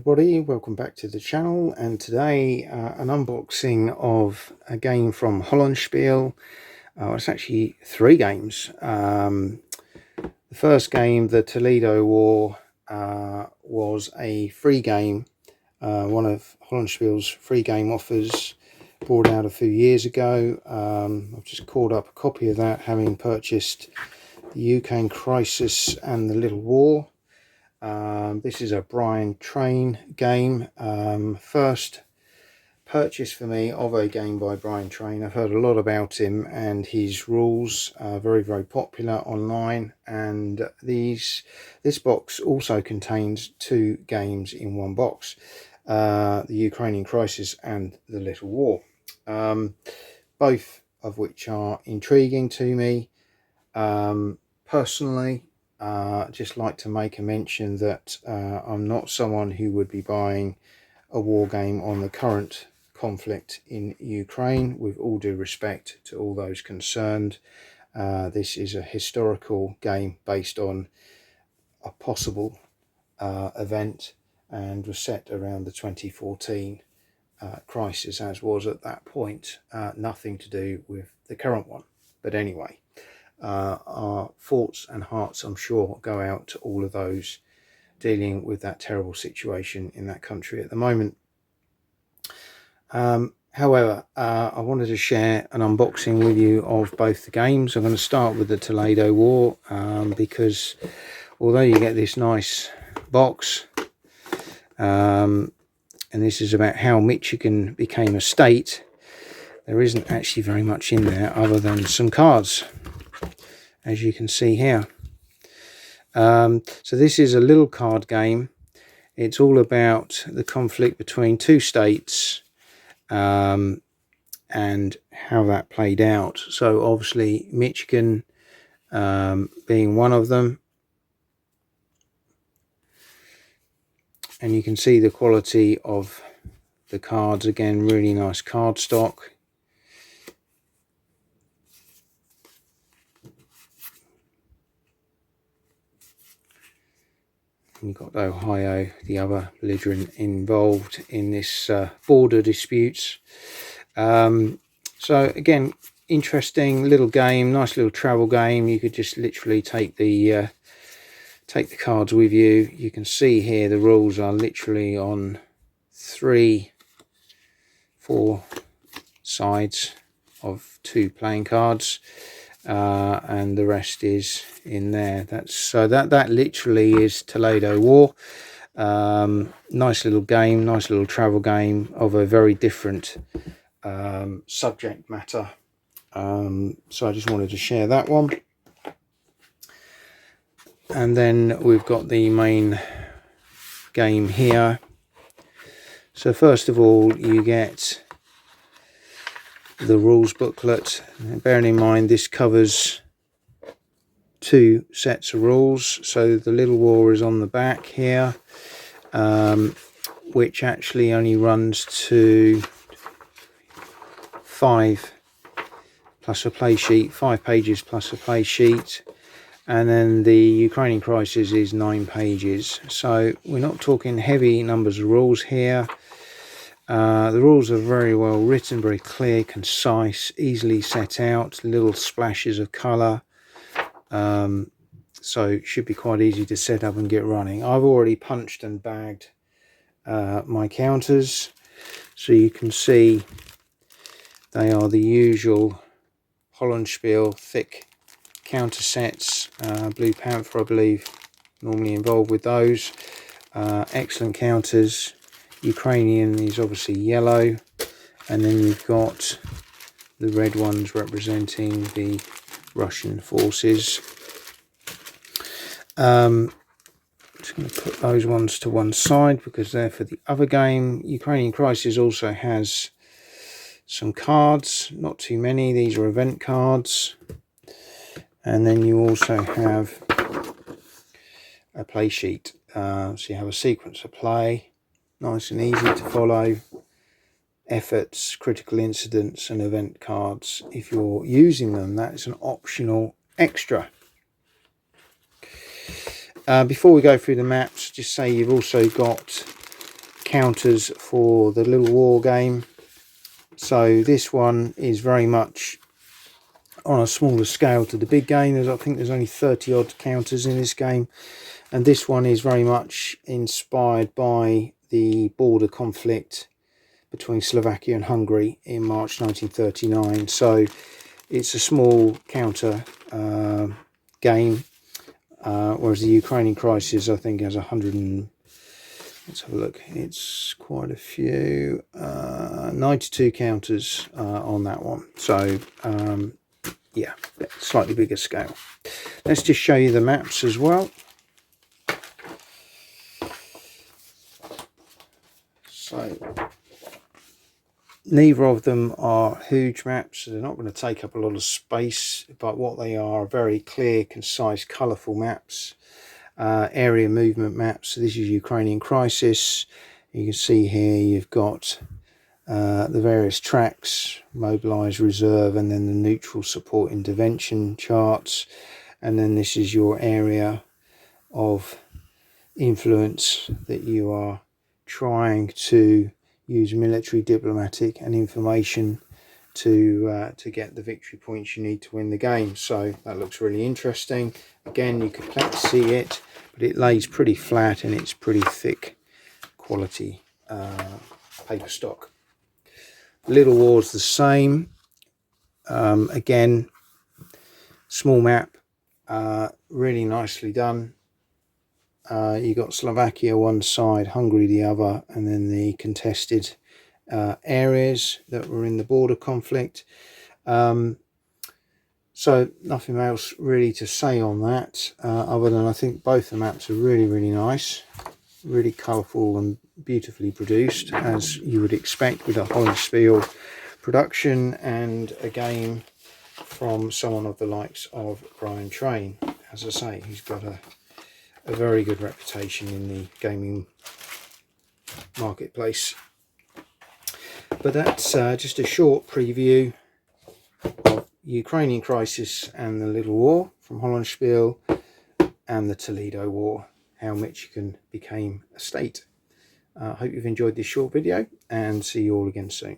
everybody, welcome back to the channel, and today an unboxing of a game from Hollandspiele. It's actually 3 games. The first game, the Toledo War, was a free game, one of Hollandspiele's free game offers, brought out a few years ago. I've just called up a copy of that, having purchased the Ukraine Crisis and the Little War. This is a Brian Train game. First purchase for me of a game by Brian Train. I've heard a lot about him and his rules are very popular online, and this box also contains 2 games in one box, the Ukrainian Crisis and the Little War, both of which are intriguing to me. Personally, just like to make a mention that I'm not someone who would be buying a war game on the current conflict in Ukraine, with all due respect to all those concerned. This is a historical game based on a possible event, and was set around the 2014 crisis, as was at that point. Nothing to do with the current one, but anyway. Our thoughts and hearts, I'm sure, go out to all of those dealing with that terrible situation in that country at the moment. However, I wanted to share an unboxing with you of both the games. I'm going to start with the Toledo War, because although you get this nice box, and this is about how Michigan became a state, there isn't actually very much in there other than some cards, as you can see here. So this is a little card game. It's all about the conflict between 2 states, and how that played out. So obviously Michigan being one of them, and you can see the quality of the cards. Again, really nice card stock. You've got Ohio, the other belligerent involved in this border disputes. So again, interesting little game, nice little travel game. You could just literally take the cards with you. You can see here the rules are literally on 3-4 sides of 2 playing cards. And the rest is in there. That literally is Toledo War. Nice little game, nice little travel game of a very different subject matter. So I just wanted to share that one. And then we've got the main game here. So first of all, you get the rules booklet. Bearing in mind this covers 2 sets of rules. So the Little War is on the back here, which actually only runs to 5 plus a play sheet, 5 pages plus a play sheet. And then the Ukrainian Crisis is 9 pages. So we're not talking heavy numbers of rules here. The rules are very well written, very clear, concise, easily set out, little splashes of colour. So it should be quite easy to set up and get running. I've already punched and bagged my counters, so you can see they are the usual Hollandspiele thick counter sets. Blue Panther, I believe, normally involved with those. Excellent counters. Ukrainian is obviously yellow, and then you've got the red ones representing the Russian forces. Just going to put those ones to one side because they're for the other game. Ukrainian Crisis also has some cards, not too many. These are event cards. And then you also have a play sheet. So you have a sequence of play, nice and easy to follow. Efforts, critical incidents and event cards. If you're using them, that's an optional extra. Before we go through the maps, just say you've also got counters for the little war game. So this one is very much on a smaller scale to the big game. I think there's only 30 odd counters in this game, and this one is very much inspired by the border conflict between Slovakia and Hungary in March 1939. So it's a small counter game, whereas the Ukrainian crisis I think has 100 and, let's have a look, it's quite a few, 92 counters on that one. So yeah, slightly bigger scale. Let's just show you the maps as well. So neither of them are huge maps, so they're not going to take up a lot of space, but what they are very clear, concise, colourful maps, area movement maps. So this is Ukrainian crisis. You can see here you've got the various tracks, mobilise, reserve, and then the neutral, support, intervention charts. And then this is your area of influence that you are trying to use military, diplomatic and information to get the victory points you need to win the game. So that looks really interesting. Again, you can see it, but it lays pretty flat and it's pretty thick quality paper stock. Little War's the same. Again, small map, really nicely done. You got Slovakia one side, Hungary the other, and then the contested areas that were in the border conflict. So nothing else really to say on that, other than I think both the maps are really, really nice, really colourful and beautifully produced, as you would expect with a Hollandspiele production and a game from someone of the likes of Brian Train. As I say, he's got a very good reputation in the gaming marketplace. But that's just a short preview of Ukrainian crisis and the Little War from Hollandspiele, and the Toledo War, how Michigan became a state. I hope you've enjoyed this short video, and see you all again soon.